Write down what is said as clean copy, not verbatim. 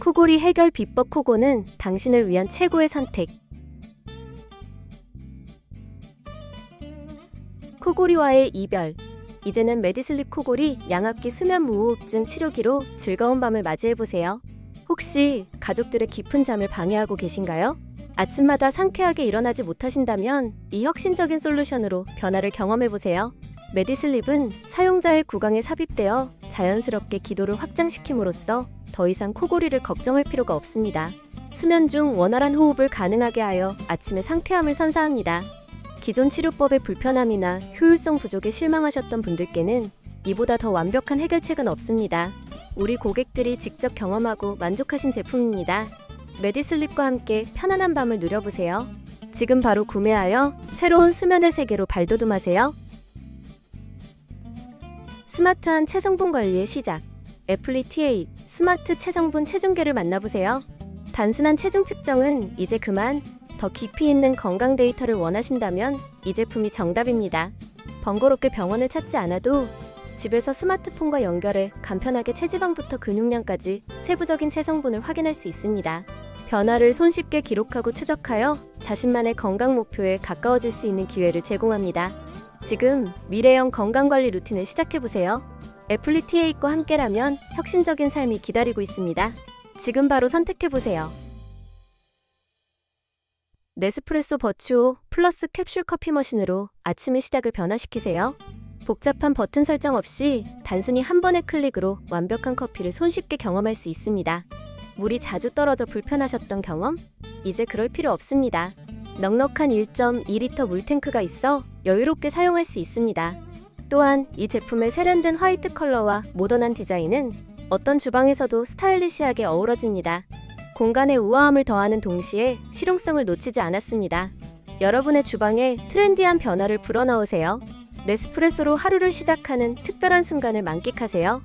코골이 해결 비법. 코고는 당신을 위한 최고의 선택. 코골이와의 이별. 이제는 메디슬립 코골이 양압기 수면 무호흡증 치료기로 즐거운 밤을 맞이해보세요. 혹시 가족들의 깊은 잠을 방해하고 계신가요? 아침마다 상쾌하게 일어나지 못하신다면 이 혁신적인 솔루션으로 변화를 경험해보세요. 메디슬립은 사용자의 구강에 삽입되어 자연스럽게 기도를 확장시킴으로써 더 이상 코골이를 걱정할 필요가 없습니다. 수면 중 원활한 호흡을 가능하게 하여 아침의 상쾌함을 선사합니다. 기존 치료법의 불편함이나 효율성 부족에 실망하셨던 분들께는 이보다 더 완벽한 해결책은 없습니다. 우리 고객들이 직접 경험하고 만족하신 제품입니다. 메디슬립과 함께 편안한 밤을 누려보세요. 지금 바로 구매하여 새로운 수면의 세계로 발돋움하세요. 스마트한 체성분 관리의 시작. 애플리 TA 스마트 체성분 체중계를 만나보세요. 단순한 체중 측정은 이제 그만. 더 깊이 있는 건강 데이터를 원하신다면 이 제품이 정답입니다. 번거롭게 병원을 찾지 않아도 집에서 스마트폰과 연결해 간편하게 체지방부터 근육량까지 세부적인 체성분을 확인할 수 있습니다. 변화를 손쉽게 기록하고 추적하여 자신만의 건강 목표에 가까워질 수 있는 기회를 제공합니다. 지금 미래형 건강관리 루틴을 시작해보세요. 애플리 TA과 함께라면 혁신적인 삶이 기다리고 있습니다. 지금 바로 선택해보세요. 네스프레소 버추오 플러스 캡슐 커피 머신으로 아침의 시작을 변화시키세요. 복잡한 버튼 설정 없이 단순히 한 번의 클릭으로 완벽한 커피를 손쉽게 경험할 수 있습니다. 물이 자주 떨어져 불편하셨던 경험? 이제 그럴 필요 없습니다. 넉넉한 1.2리터 물탱크가 있어 여유롭게 사용할 수 있습니다. 또한 이 제품의 세련된 화이트 컬러와 모던한 디자인은 어떤 주방에서도 스타일리시하게 어우러집니다. 공간의 우아함을 더하는 동시에 실용성을 놓치지 않았습니다. 여러분의 주방에 트렌디한 변화를 불어넣으세요. 네스프레소로 하루를 시작하는 특별한 순간을 만끽하세요.